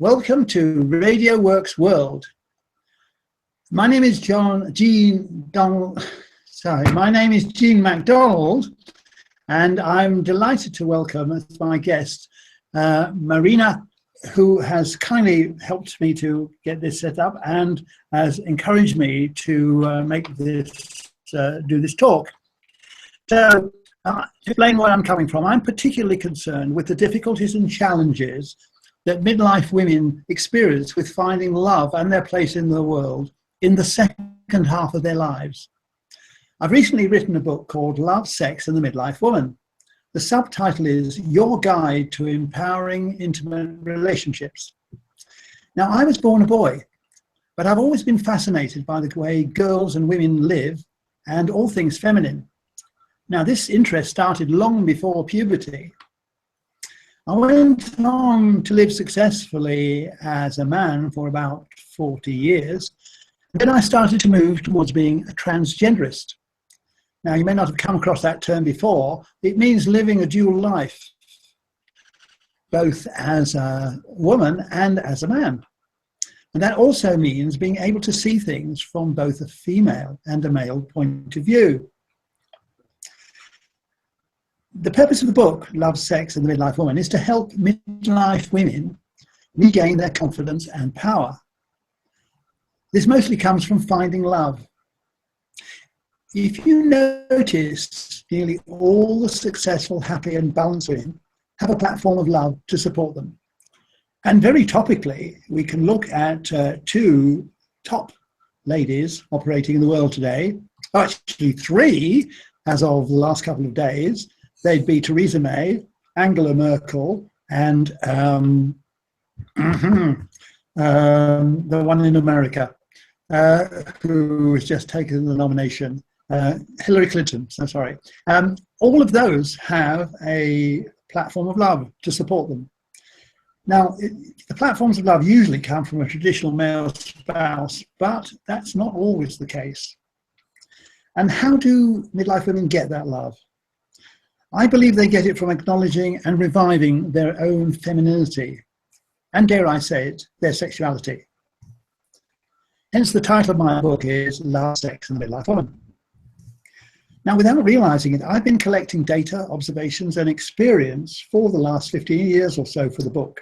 Welcome to Radio W.O.R.K.S World. My name is Gene MacDonald, and I'm delighted to welcome as my guest Marina, who has kindly helped me to get this set up and has encouraged me to make this do this talk. So, to explain where I'm coming from, I'm particularly concerned with the difficulties and challenges that midlife women experience with finding love and their place in the world in the second half of their lives. I've recently written a book called Love, Sex and the Midlife Woman. The subtitle is Your Guide to Empowering Intimate Relationships. Now, I was born a boy, but I've always been fascinated by the way girls and women live and all things feminine. Now, this interest started long before puberty. I went on to live successfully as a man for about 40 years. Then I started to move towards being a transgenderist. Now, you may not have come across that term before. It means living a dual life, both as a woman and as a man. And that also means being able to see things from both a female and a male point of view. The purpose of the book, Love, Sex and the Midlife Woman, is to help midlife women regain their confidence and power. This mostly comes from finding love. If you notice, nearly all the successful, happy and balanced women have a platform of love to support them. And very topically, we can look at two top ladies operating in the world today. Oh, actually three, as of the last couple of days. They'd be Theresa May, Angela Merkel, and the one in America who has just taken the nomination, Hillary Clinton. So sorry. All of those have a platform of love to support them. Now, the platforms of love usually come from a traditional male spouse, but that's not always the case. And how do midlife women get that love? I believe they get it from acknowledging and reviving their own femininity, and dare I say it, their sexuality. Hence the title of my book is Love, Sex and the Midlife Woman. Now, without realizing it, I've been collecting data, observations and experience for the last 15 years or so for the book.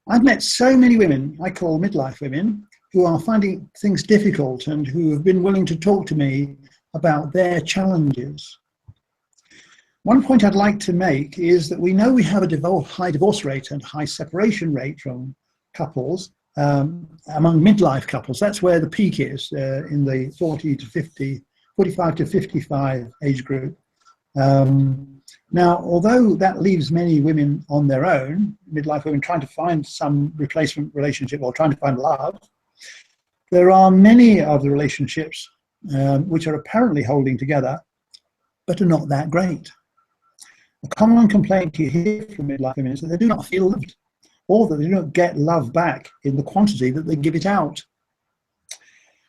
I've met so many women, I call midlife women, who are finding things difficult and who have been willing to talk to me about their challenges. One point I'd like to make is that we know we have a high divorce rate and high separation rate from couples, among midlife couples. That's where the peak is, in the 45 to 55 age group. Now, although that leaves many women on their own, midlife women trying to find some replacement relationship or trying to find love, there are many of the relationships which are apparently holding together, but are not that great. A common complaint you hear from midlife women is that they do not feel loved, or that they don't get love back in the quantity that they give it out.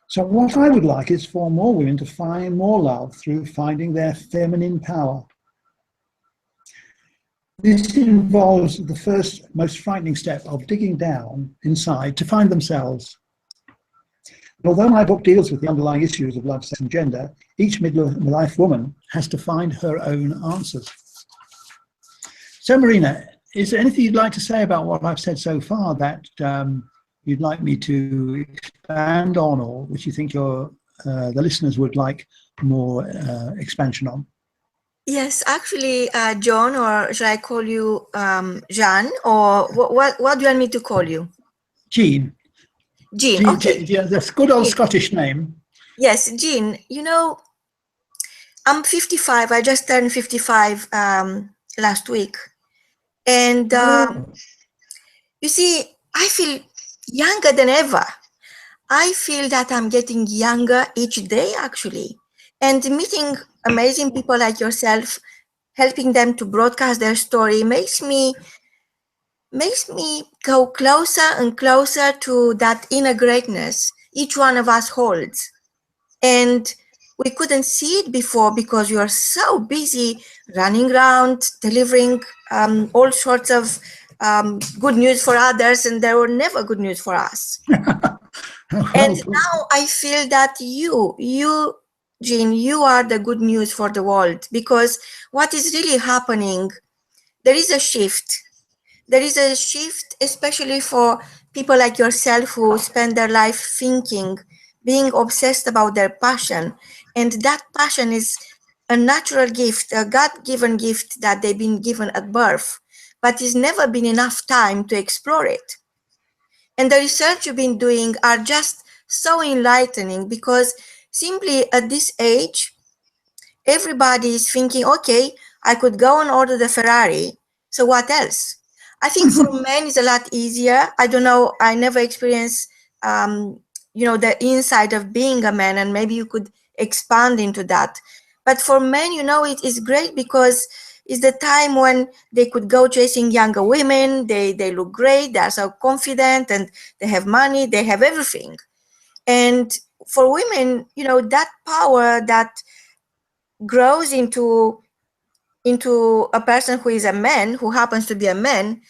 So what I would like is for more women to find more love through finding their feminine power. This involves the first, most frightening step of digging down inside to find themselves. And although my book deals with the underlying issues of love, sex and gender, each midlife woman has to find her own answers. So Marina, is there anything you'd like to say about what I've said so far that you'd like me to expand on, or which you think the listeners would like more expansion on? Yes, actually, John, or should I call you Jean, or what do you want me to call you? Jean. Jean, okay. Yeah, that's a good old Scottish name. Yes, Jean, you know, I'm 55. I just turned 55 last week. And you see, I feel younger than ever. I feel that I'm getting younger each day, actually. And meeting amazing people like yourself, helping them to broadcast their story makes me go closer and closer to that inner greatness each one of us holds. And we couldn't see it before because you are so busy running around, delivering all sorts of good news for others, and there were never good news for us. And now I feel that you, Jean, you are the good news for the world, because what is really happening, there is a shift. There is a shift, especially for people like yourself who spend their life thinking, being obsessed about their passion. And that passion is a natural gift, a God-given gift that they've been given at birth, but it's never been enough time to explore it. And the research you've been doing are just so enlightening, because simply at this age, everybody is thinking, okay, I could go and order the Ferrari, so what else? I think for men it's a lot easier. I don't know, I never experienced, the inside of being a man, and maybe you could expand into that. But for men, it is great because it's the time when they could go chasing younger women. They look great, they are so confident, and they have money, they have everything. And for women, that power that grows into a person who is a man, who happens to be a man,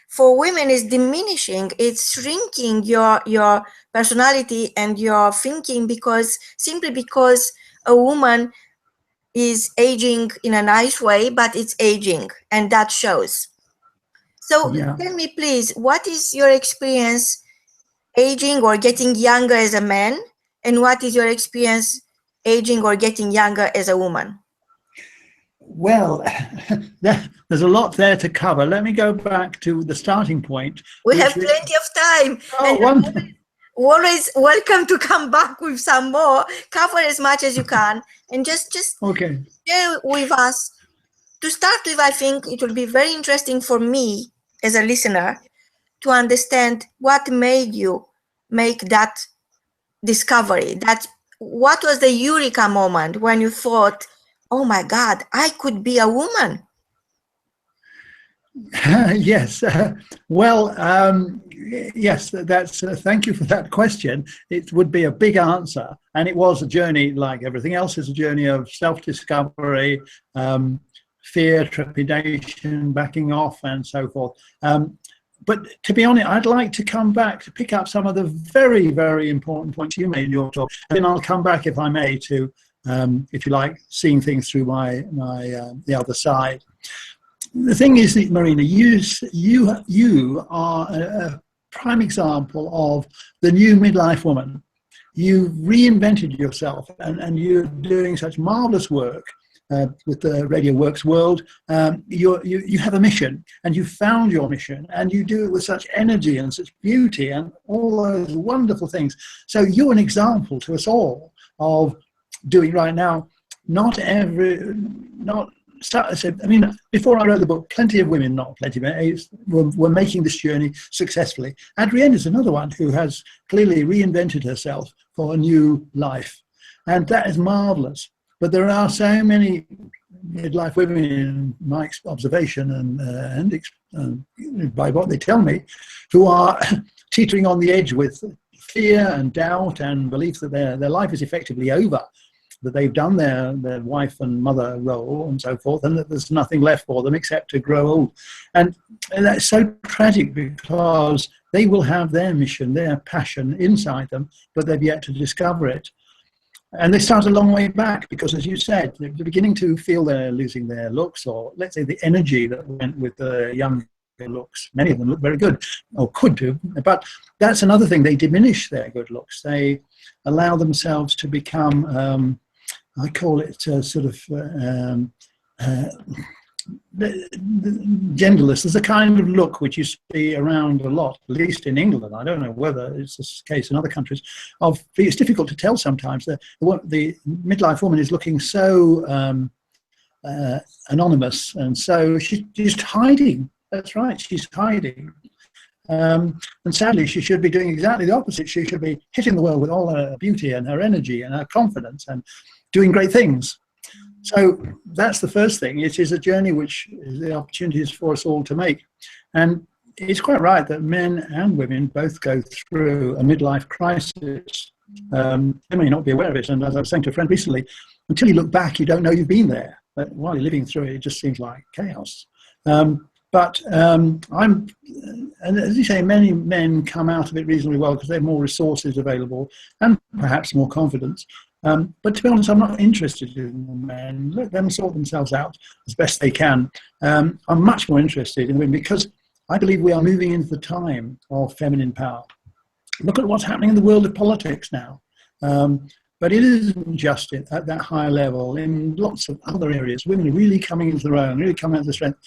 for women is diminishing. It's shrinking your personality and your thinking, simply because a woman is aging in a nice way, but it's aging, and that shows. So tell me, please, what is your experience aging or getting younger as a man, and what is your experience aging or getting younger as a woman? Well, there's a lot there to cover. Let me go back to the starting point. We have plenty of time. And always welcome to come back with some more. Cover as much as you can, and just share with us. To start with, I think it will be very interesting for me as a listener to understand what made you make that discovery. What was the eureka moment when you thought, oh my God, I could be a woman? Yes. Yes, that's thank you for that question. It would be a big answer, and it was a journey like everything else. It's a journey of self-discovery, fear, trepidation, backing off, and so forth. But to be honest, I'd like to come back to pick up some of the very, very important points you made in your talk, and then I'll come back, if I may, to if you like, seeing things through the other side. The thing is that, Marina, you are a prime example of the new midlife woman. You've reinvented yourself, and you're doing such marvelous work with the Radio Works world. You have a mission, and you found your mission, and you do it with such energy and such beauty and all those wonderful things. So you're an example to us all of doing right now. Before I wrote the book, plenty of women, not plenty, were making this journey successfully. Adrienne is another one who has clearly reinvented herself for a new life, and that is marvelous. But there are so many midlife women, in my observation and by what they tell me, who are teetering on the edge with fear and doubt and belief that their life is effectively over, that they've done their wife and mother role and so forth, and that there's nothing left for them except to grow old. And that's so tragic, because they will have their mission, their passion inside them, but they've yet to discover it. And they start a long way back, because, as you said, they're beginning to feel they're losing their looks, or let's say the energy that went with the young looks. Many of them look very good, or could do, but that's another thing. They diminish their good looks. They allow themselves to become, I call it genderless. There's a kind of look which you see around a lot, at least in England. I don't know whether it's the case in other countries. It's difficult to tell sometimes. The midlife woman is looking so anonymous, and so she's just hiding. That's right, she's hiding. And sadly, she should be doing exactly the opposite. She should be hitting the world with all her beauty and her energy and her confidence and doing great things. So that's the first thing. It is a journey which the opportunity is for us all to make. And it's quite right that men and women both go through a midlife crisis. They may not be aware of it. And as I was saying to a friend recently, until you look back, you don't know you've been there. But while you're living through it, it just seems like chaos. But and as you say, many men come out of it reasonably well because they have more resources available and perhaps more confidence. But to be honest, I'm not interested in the men. Let them sort themselves out as best they can. I'm much more interested in women because I believe we are moving into the time of feminine power. Look at what's happening in the world of politics now. But it isn't just at that higher level. In lots of other areas, women are really coming into their own, really coming into their strength.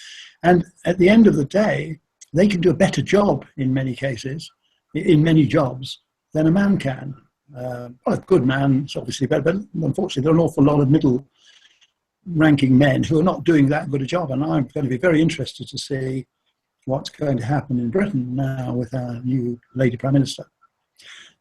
And at the end of the day, they can do a better job in many cases, in many jobs, than a man can. Well, a good man is obviously better, but unfortunately there are an awful lot of middle-ranking men who are not doing that good a job. And I'm going to be very interested to see what's going to happen in Britain now with our new Lady Prime Minister.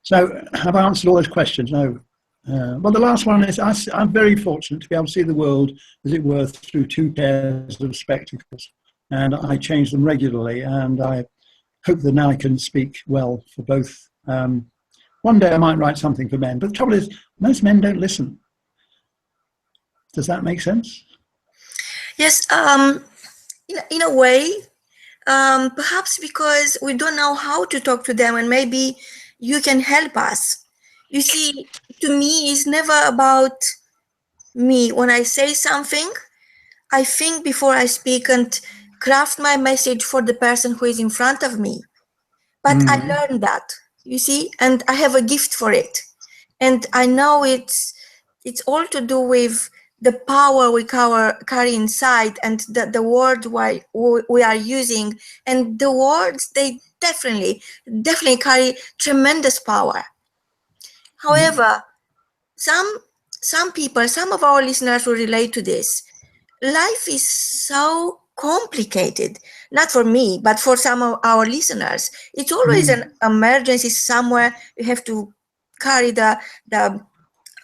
So have I answered all those questions? No. Well, the last one is I'm very fortunate to be able to see the world, as it were, through two pairs of spectacles. And I change them regularly, and I hope that now I can speak well for both. One day I might write something for men, but the trouble is, most men don't listen. Does that make sense? Yes, in a way, perhaps because we don't know how to talk to them, and maybe you can help us. You see, to me, it's never about me. When I say something, I think before I speak and craft my message for the person who is in front of me. But I learned that, you see, and I have a gift for it. And I know it's all to do with the power we carry inside and the words we are using. And the words, they definitely carry tremendous power. However, some people, some of our listeners will relate to this. Life is so complicated, not for me, but for some of our listeners. It's always an emergency somewhere. You have to carry the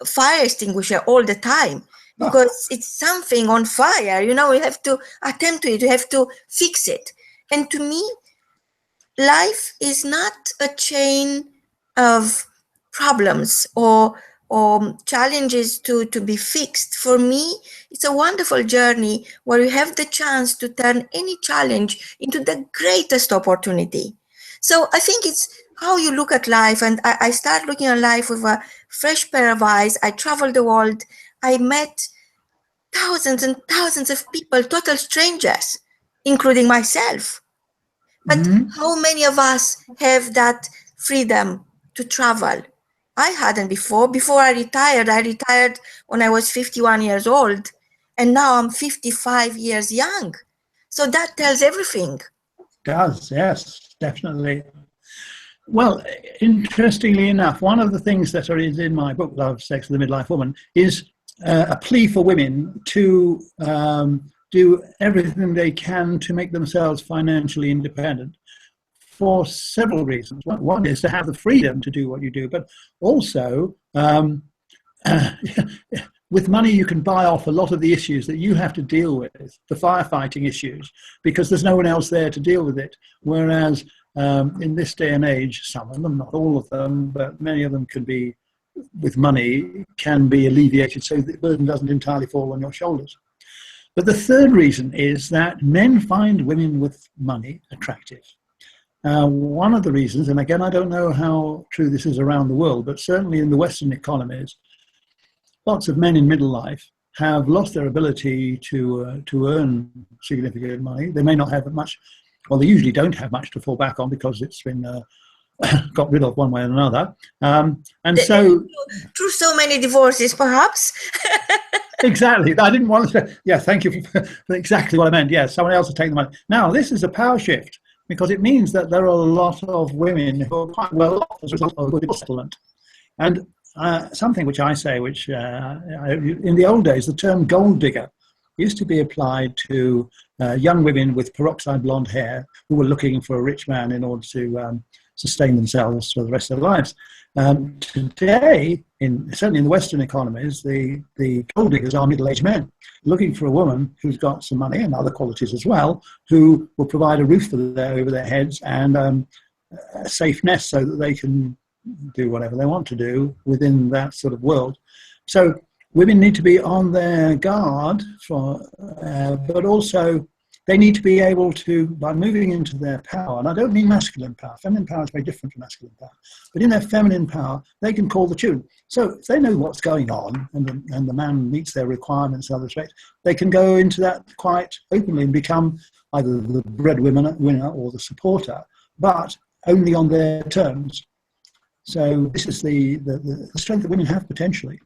fire extinguisher all the time because it's something on fire. You know, you have to attend to it. You have to fix it. And to me, life is not a chain of problems or challenges to be fixed. For me, it's a wonderful journey where you have the chance to turn any challenge into the greatest opportunity. So I think it's how you look at life, and I start looking at life with a fresh pair of eyes. I traveled the world. I met thousands and thousands of people, total strangers, including myself. But how many of us have that freedom to travel? I hadn't before. Before I retired when I was 51 years old, and now I'm 55 years young. So that tells everything. It does, yes, definitely. Well, interestingly enough, one of the things that is in my book, Love, Sex, and the Midlife Woman, is a plea for women to do everything they can to make themselves financially independent. For several reasons. One is to have the freedom to do what you do, but also with money you can buy off a lot of the issues that you have to deal with, the firefighting issues, because there's no one else there to deal with it. Whereas in this day and age, some of them, not all of them, but many of them can be, with money, can be alleviated so that the burden doesn't entirely fall on your shoulders. But the third reason is that men find women with money attractive. One of the reasons, and again, I don't know how true this is around the world, but certainly in the Western economies, lots of men in middle life have lost their ability to earn significant money. They may not have much, well, they usually don't have much to fall back on because it's been got rid of one way or another. And so... Through so many divorces, perhaps? Exactly. I didn't want to... Yeah, thank you for exactly what I meant. Yeah, someone else has taken the money. Now, this is a power shift, because it means that there are a lot of women who are quite well off as a result of a good settlement. And something which I say, which in the old days, the term gold digger used to be applied to young women with peroxide blonde hair who were looking for a rich man in order to sustain themselves for the rest of their lives. Today, certainly in the Western economies, the gold diggers are middle-aged men looking for a woman who's got some money and other qualities as well, who will provide a roof over their heads and a safe nest so that they can do whatever they want to do within that sort of world. So women need to be on their guard for, but also they need to be able to, by moving into their power, and I don't mean masculine power, feminine power is very different from masculine power, but in their feminine power, they can call the tune. So if they know what's going on and the man meets their requirements in other respects, they can go into that quite openly and become either the breadwinner or the supporter, but only on their terms. So this is the strength that women have potentially.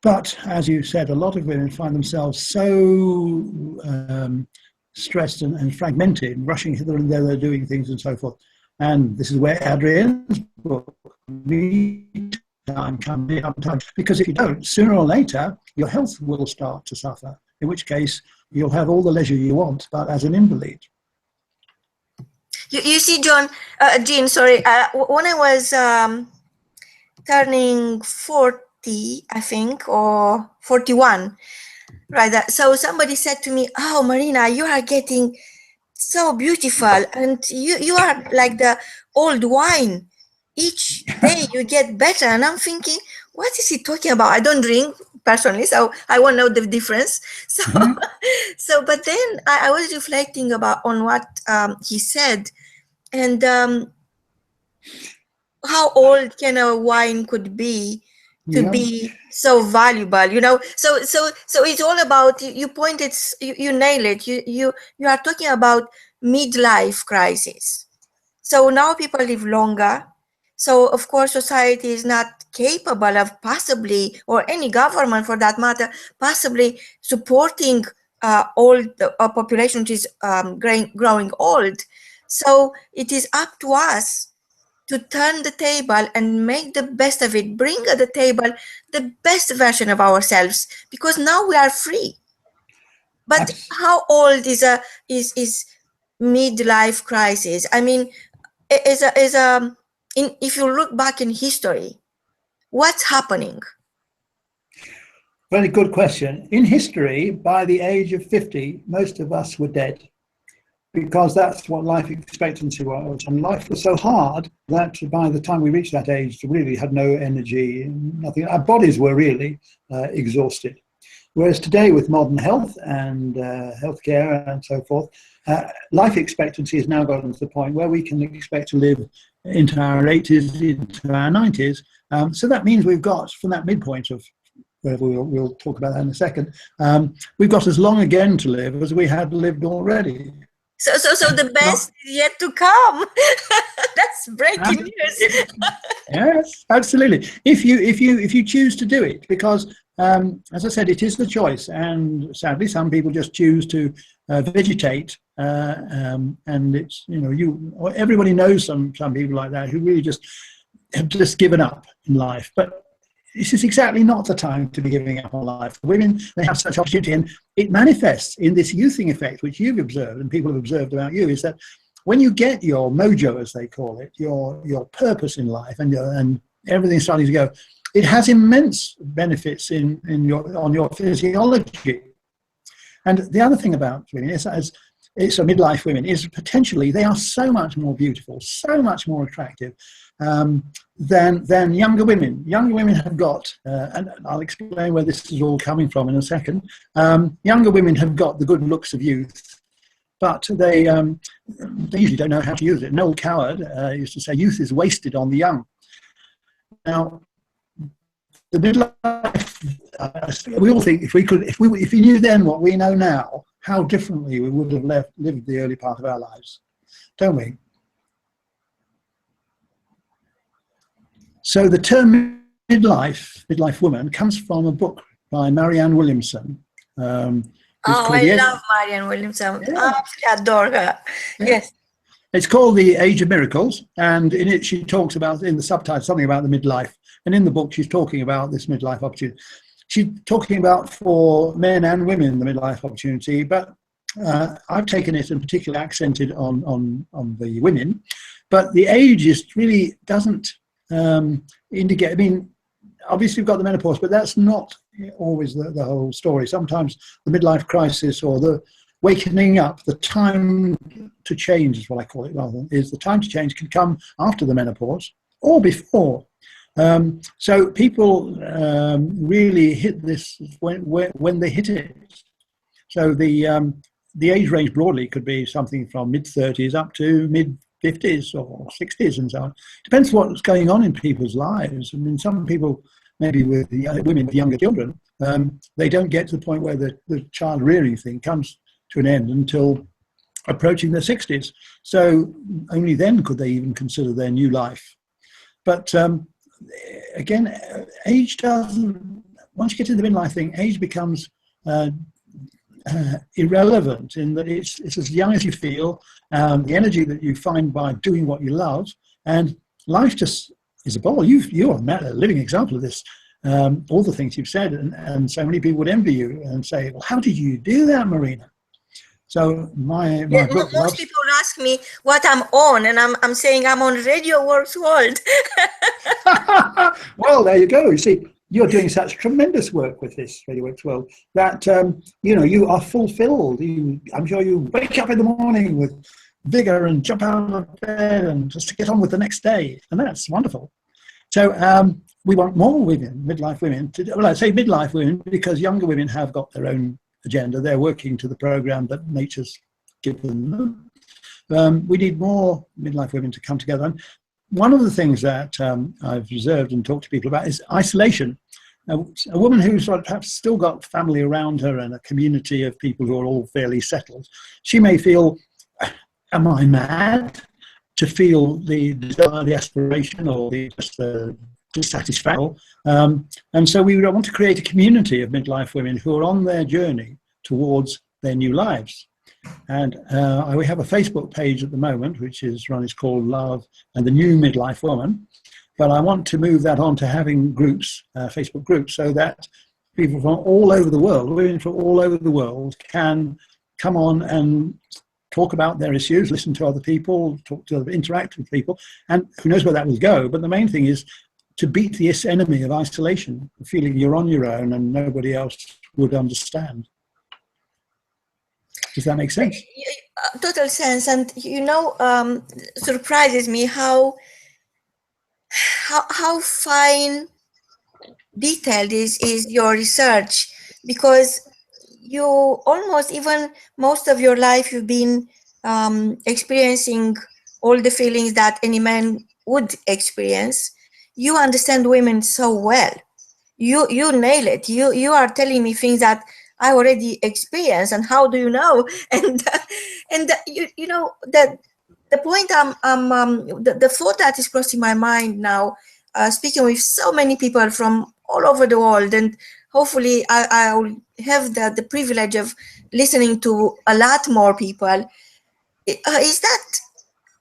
But as you said, a lot of women find themselves so stressed and fragmented, rushing hither and thither, doing things and so forth. And this is where Adrienne's book, Me Time, comes in, because if you don't, sooner or later, your health will start to suffer, in which case you'll have all the leisure you want, but as an invalid. You see, Jean, sorry, when I was turning 40, I think, or 41, right? So somebody said to me, "Oh, Marina, you are getting so beautiful, and you are like the old wine. Each day you get better." And I'm thinking, what is he talking about? I don't drink personally, so I won't know the difference. So, but then I was reflecting on what he said, and how old can a wine could be to be so valuable, you know? So it's all about, you pointed, you nail it. You are talking about midlife crisis. So now people live longer. So of course society is not capable of possibly, or any government for that matter, possibly supporting old population which is growing old. So it is up to us to turn the table and make the best of it, bring at the table the best version of ourselves, because now we are free. But how old is midlife crisis? I mean, if you look back in history, what's happening? Very good question. In history, by the age of 50, most of us were dead, because that's what life expectancy was. And life was so hard that by the time we reached that age, we really had no energy, nothing. Our bodies were really exhausted. Whereas today, with modern health and healthcare and so forth, life expectancy has now gotten to the point where we can expect to live into our 80s, into our 90s. So that means we've got, from that midpoint of, we'll talk about that in a second, we've got as long again to live as we had lived already. So the best is yet to come. That's breaking news. Yes, absolutely. If you choose to do it, because as I said, it is the choice, and sadly, some people just choose to vegetate, and it's, you know, everybody knows some people like that who really just have just given up in life, but. This is exactly not the time to be giving up on life. Women, they have such opportunity, and it manifests in this youthing effect, which you've observed and people have observed about you, is that when you get your mojo, as they call it, your purpose in life, and everything's starting to go, it has immense benefits on your physiology. And the other thing about women is, it's a midlife women, is potentially they are so much more beautiful, so much more attractive than younger women. Younger women have got, and I'll explain where this is all coming from in a second. Younger women have got the good looks of youth, but they usually don't know how to use it. Noel Coward used to say, "Youth is wasted on the young." Now, the midlife, we all think if we knew then what we know now, how differently we would have lived the early part of our lives, don't we? So the term midlife woman, comes from a book by Marianne Williamson. I love Marianne Williamson. Yeah. I adore her. Yeah. Yes. It's called The Age of Miracles, and in it she talks about, in the subtitle, something about the midlife. And in the book she's talking about this midlife opportunity. She's talking about, for men and women, the midlife opportunity, but I've taken it and particularly accented on the women. But the age really doesn't indicate, I mean, obviously you've got the menopause, but that's not always the whole story. Sometimes the midlife crisis, or the wakening up, the time to change is what I call it, rather, is the time to change can come after the menopause or before. So people really hit this when they hit it. So the the age range broadly could be something from mid-30s up to mid-50s or 60s and so on. Depends what's going on in people's lives. I mean, some people, maybe with the women with younger children, they don't get to the point where the child rearing thing comes to an end until approaching their 60s. So only then could they even consider their new life. But again, age doesn't, once you get into the midlife thing, age becomes irrelevant in that it's as young as you feel, the energy that you find by doing what you love, and life just is a ball. You're a living example of this. All the things you've said, and so many people would envy you and say, well, how did you do that, Marina? So my book, most people ask me what I'm on, and I'm saying I'm on Radio W.O.R.K.S World. Well, there you go. You see, you're doing such tremendous work with this Radio W.O.R.K.S World that you are fulfilled. I'm sure you wake up in the morning with vigor and jump out of bed and just to get on with the next day, and that's wonderful. So we want more women, midlife women. I say midlife women because younger women have got their own agenda. They're working to the program that nature's given them. We need more midlife women to come together. And one of the things that I've observed and talked to people about is isolation. A woman who's perhaps still got family around her and a community of people who are all fairly settled, she may feel, am I mad to feel the desire, the aspiration, or the dissatisfaction? And so we want to create a community of midlife women who are on their journey towards their new lives. And we have a Facebook page at the moment, which is called Love and the New Midlife Woman. But I want to move that on to having groups, Facebook groups, so that people from all over the world, women from all over the world, can come on and talk about their issues, listen to other people, interact with people, and who knows where that will go. But the main thing is to beat this enemy of isolation, the feeling you're on your own and nobody else would understand. Does that make sense? Total sense. And surprises me how fine detailed is your research, because you almost, even most of your life, you've been experiencing all the feelings that any man would experience. You understand women so well. You nail it. You are telling me things that I already experienced, and how do you know? And the point the thought that is crossing my mind now, speaking with so many people from all over the world, and hopefully I will have the privilege of listening to a lot more people, is that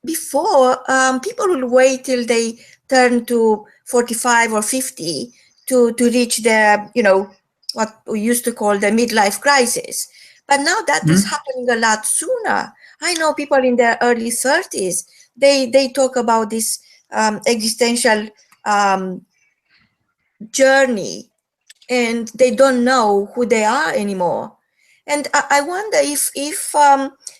before people will wait till they turn to 45 or 50 to reach their, what we used to call the midlife crisis. But now that is happening a lot sooner. I know people in their early 30s, they talk about this existential journey, and they don't know who they are anymore. And I wonder if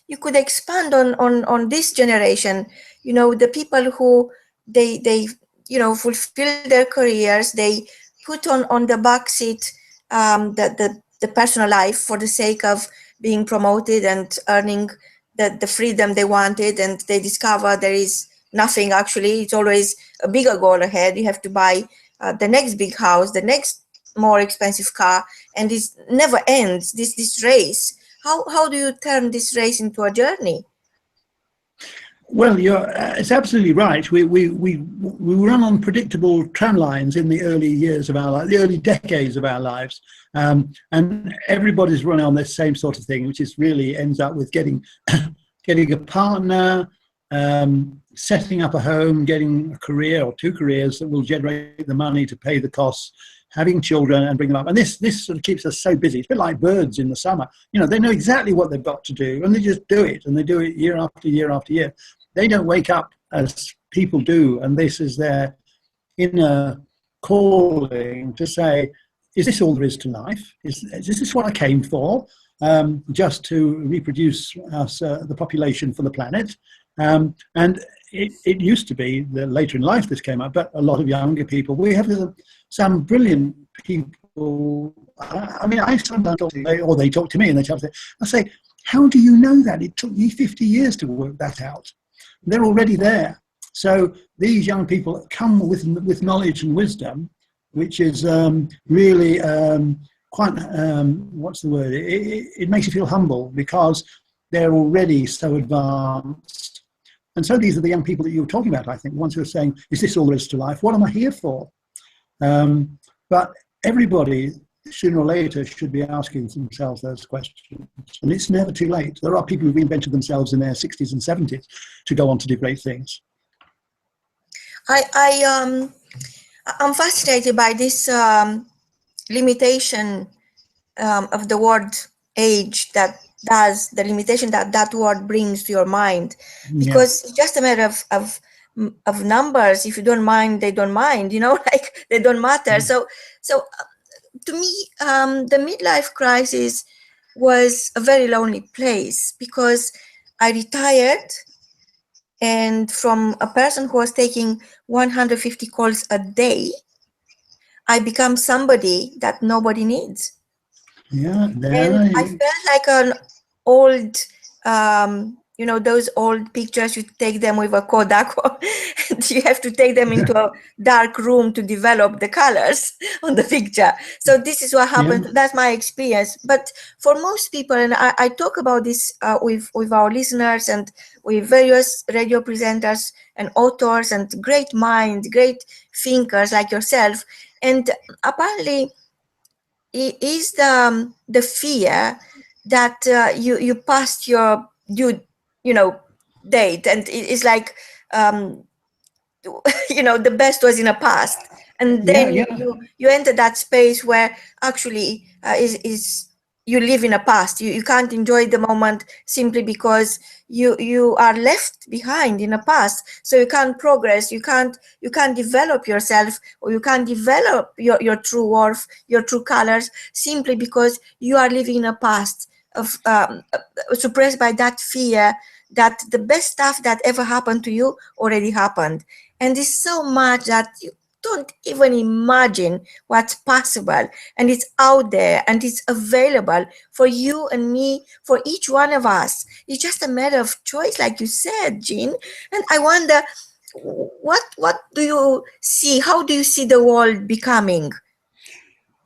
you could expand on this generation, the people who they fulfill their careers, they put on the back seat the personal life for the sake of being promoted and earning the freedom they wanted, and they discover there is nothing actually. It's always a bigger goal ahead. You have to buy the next big house, the next more expensive car, and this never ends, this race. How do you turn this race into a journey? Well, it's absolutely right. We run on predictable tram lines in the early years of our life, the early decades of our lives, and everybody's running on this same sort of thing, which is really ends up with getting a partner, setting up a home, getting a career or two careers that will generate the money to pay the costs, having children and bring them up. And this sort of keeps us so busy. It's a bit like birds in the summer. They know exactly what they've got to do, and they just do it, and they do it year after year after year. They don't wake up as people do, and this is their inner calling to say, is this all there is to life? Is this what I came for? Just to reproduce the population for the planet? And it used to be that later in life this came up, but a lot of younger people, we have some brilliant people. I mean, I sometimes talk to them, or they talk to me, and I say, How do you know that? It took me 50 years to work that out. They're already there. So these young people come with knowledge and wisdom, which is really quite, what's the word? It makes you feel humble because they're already so advanced. And so these are the young people that you were talking about, I think, the ones who are saying, is this all there is to life? What am I here for? But everybody, sooner or later, should be asking themselves those questions. And it's never too late. There are people who've invented themselves in their 60s and 70s to go on to do great things. I'm fascinated by this limitation of the word age, that does the limitation that word brings to your mind, because it's just a matter of numbers. If you don't mind, they don't mind, like they don't matter. So to me, the midlife crisis was a very lonely place, because I retired, and from a person who was taking 150 calls a day, I become somebody that nobody needs. And I felt like an old, those old pictures, you take them with a Kodak, and you have to take them into a dark room to develop the colors on the picture. So this is what happened. Yeah. That's my experience. But for most people, and I talk about this with our listeners and with various radio presenters and authors and great minds, great thinkers like yourself. And apparently, it is the fear that you passed your due date, and it's like the best was in the past, and then you enter that space where actually is you live in a past. You can't enjoy the moment simply because you are left behind in the past. So you can't progress, you can't develop yourself, or you can't develop your true worth, your true colors, simply because you are living in a past of suppressed by that fear that the best stuff that ever happened to you already happened. And it's so much that you don't even imagine what's possible, and it's out there and it's available for you and me, for each one of us. It's just a matter of choice, like you said, Jean. And I wonder, what do you see? How do you see the world becoming?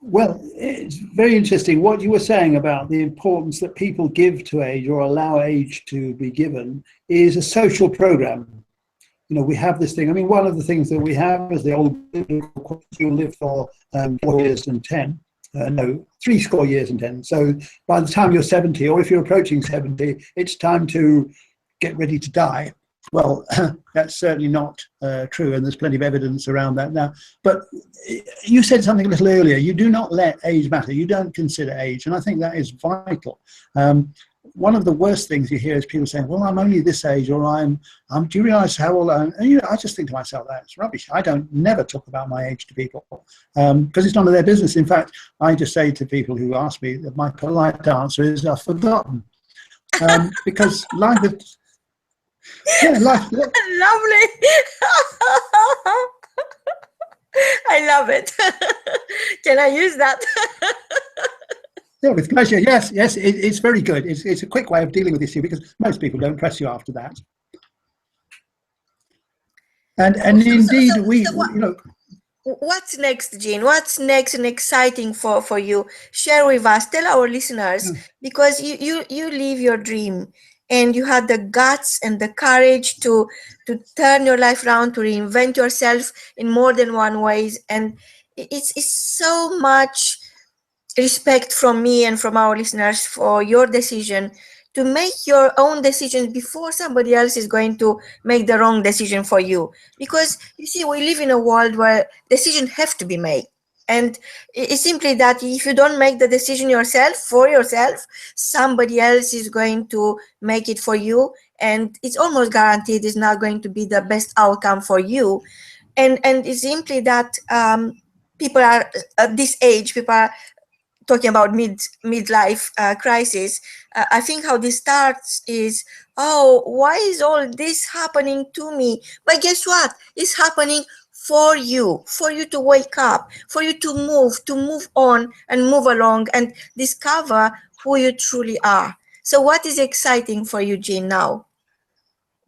Well, it's very interesting what you were saying about the importance that people give to age, or allow age to be given, is a social program. We have this thing. I mean, one of the things that we have is the old biblical, you live for 4 years and 10. No, 60 years and 10. So by the time you're 70, or if you're approaching 70, it's time to get ready to die. Well, that's certainly not true, and there's plenty of evidence around that now. But you said something a little earlier. You do not let age matter. You don't consider age, and I think that is vital. One of the worst things you hear is people saying, well, I'm only this age, or do you realize how old I am? And, I just think to myself, that's rubbish. I don't never talk about my age to people because it's none of their business. In fact, I just say to people who ask me, that my polite answer is, I've forgotten. Because life is... Yeah, life. Lovely. I love it. Can I use that? Yeah, with pleasure. Yes, it's very good. It's a quick way of dealing with this issue, because most people don't press you after that. And indeed, What's next, Jean? What's next and exciting for you? Share with us. Tell our listeners, because you live your dream, and you had the guts and the courage to turn your life around, to reinvent yourself in more than one ways. And it's so much respect from me and from our listeners for your decision to make your own decisions before somebody else is going to make the wrong decision for you. Because you see, we live in a world where decisions have to be made. And it's simply that if you don't make the decision for yourself, somebody else is going to make it for you. And it's almost guaranteed it's not going to be the best outcome for you. And it's simply that people are at this age, people are talking about midlife crisis. I think how this starts is, why is all this happening to me? But guess what? It's happening for you to wake up, for you to move on and move along and discover who you truly are. So what is exciting for you, Jean, now?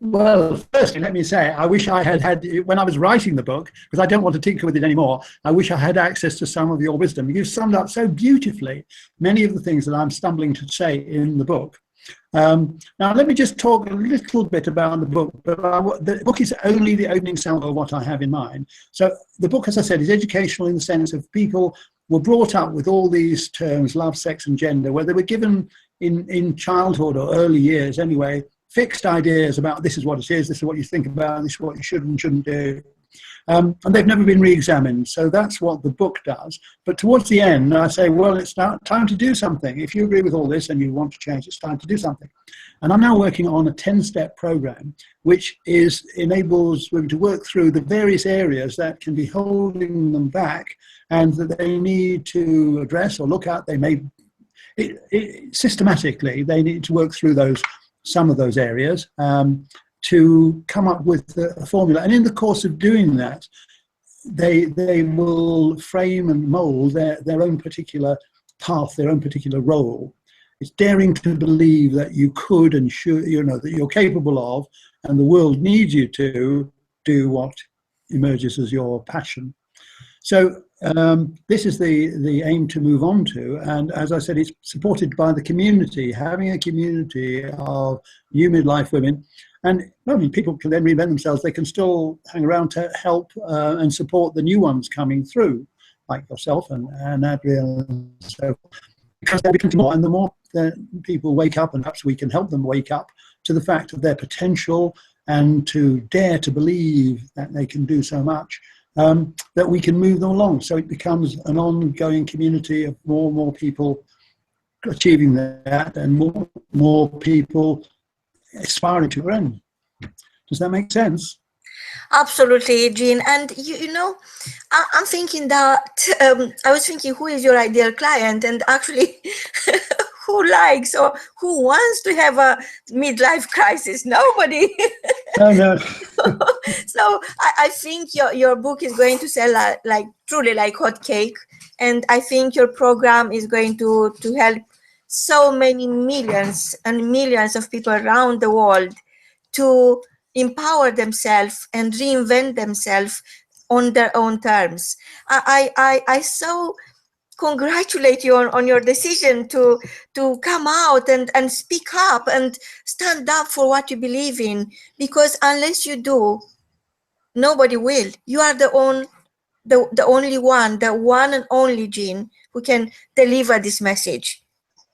Well, firstly, let me say, I wish I had, when I was writing the book, because I don't want to tinker with it anymore, I wish I had access to some of your wisdom. You've summed up so beautifully many of the things that I'm stumbling to say in the book. Now, let me just talk a little bit about the book. But the book is only the opening salvo of what I have in mind. So the book, as I said, is educational in the sense of people were brought up with all these terms, love, sex, and gender, where they were given in childhood or early years anyway, fixed ideas about this is what it is, this is what you think about, this is what you should and shouldn't do. And they've never been re-examined. So that's what the book does. But towards the end, I say, well, it's time to do something. If you agree with all this and you want to change, it's time to do something. And I'm now working on a 10-step program, which enables women to work through the various areas that can be holding them back and that they need to address or look at. They may, systematically, they need to work through some of those areas to come up with a formula. And in the course of doing that, they will frame and mold their own particular path, their own particular role. It's daring to believe that you could and should, that you're capable of, and the world needs you to do what emerges as your passion. So this is the aim to move on to, and as I said, it's supported by the community, having a community of new midlife women. And I mean, people can then reinvent themselves. They can still hang around to help and support the new ones coming through, like yourself and Adriel and so forth, because they become more, and the more that people wake up, and perhaps we can help them wake up to the fact of their potential and to dare to believe that they can do so much, that we can move them along. So it becomes an ongoing community of more and more people achieving that, and more people aspiring to their end. Does that make sense? Absolutely, Jean. And I'm thinking that I was thinking, who is your ideal client? And actually, who likes or who wants to have a midlife crisis? Nobody. No. So I think your book is going to sell truly like hot cake. And I think your program is going to help so many millions and millions of people around the world to empower themselves and reinvent themselves on their own terms. I so congratulate you on your decision to come out and speak up and stand up for what you believe in, because unless you do, nobody will. You are the only one, the one and only Jean, who can deliver this message.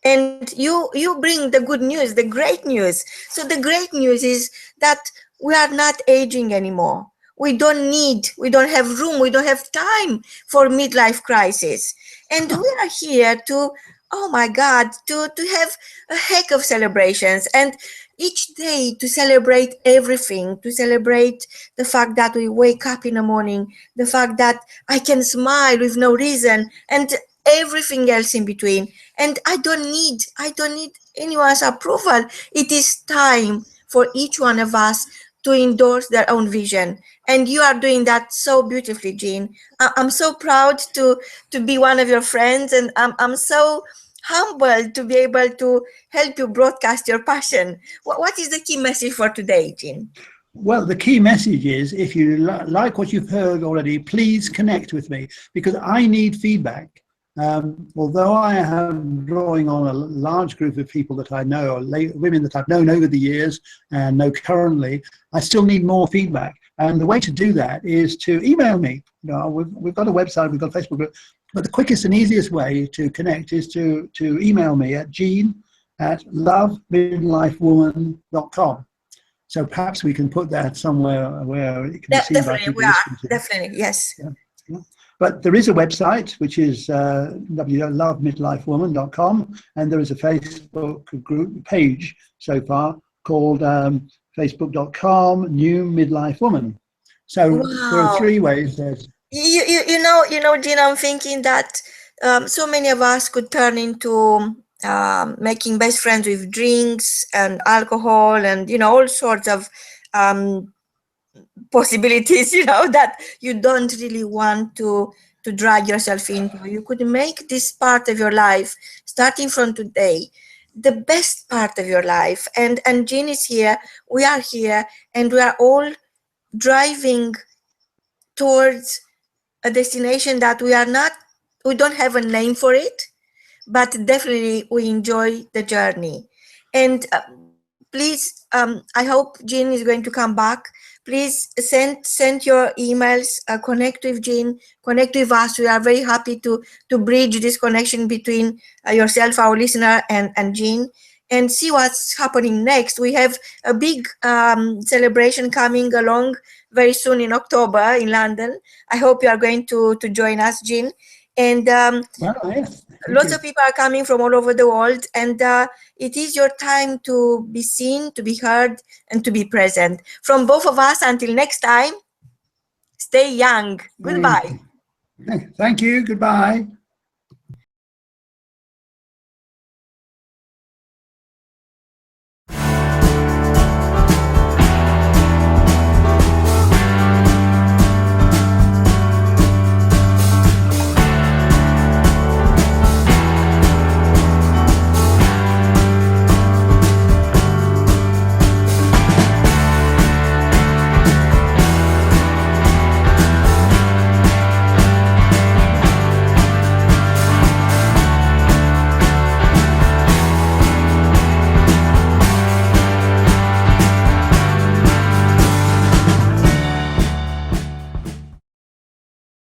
And you bring the good news, the great news. So the great news is that we are not aging anymore. We don't have room, we don't have time for midlife crisis. And we are here to, oh my God, to have a heck of celebrations. And each day to celebrate everything, to celebrate the fact that we wake up in the morning, the fact that I can smile with no reason, and everything else in between. And I don't need anyone's approval. It is time for each one of us to endorse their own vision. And you are doing that so beautifully, Jean. I'm so proud to be one of your friends, and I'm so humbled to be able to help you broadcast your passion. What is the key message for today, Jean? Well, the key message is, if you like what you've heard already, please connect with me, because I need feedback. Although I am drawing on a large group of people that I know, or women that I've known over the years and know currently, I still need more feedback. And the way to do that is to email me. We've got a website, we've got a Facebook group, but the quickest and easiest way to connect is to email me at jean@lovemidlifewoman.com. So perhaps we can put that somewhere where it can be seen by people listening to. Definitely, yes. Yeah. But there is a website, which is www.lovemidlifewoman.com, and there is a Facebook group page so far called facebook.com New Midlife Woman. So there are three ways. You know, Jean, I'm thinking that so many of us could turn into making best friends with drinks and alcohol and all sorts of possibilities, that you don't really want to drag yourself into. You could make this part of your life, starting from today, the best part of your life. And Jean is here, we are here, and we are all driving towards a destination that we don't have a name for it, but definitely we enjoy the journey. And please, I hope Jean is going to come back. Please send your emails, connect with Jean, connect with us. We are very happy to bridge this connection between yourself, our listener, and Jean, and see what's happening next. We have a big celebration coming along very soon in October in London. I hope you are going to join us, Jean. And Well, yes. lots of people are coming from all over the world, and it is your time to be seen, to be heard, and to be present. From both of us, until next time, stay young. Goodbye. Thank you. Goodbye.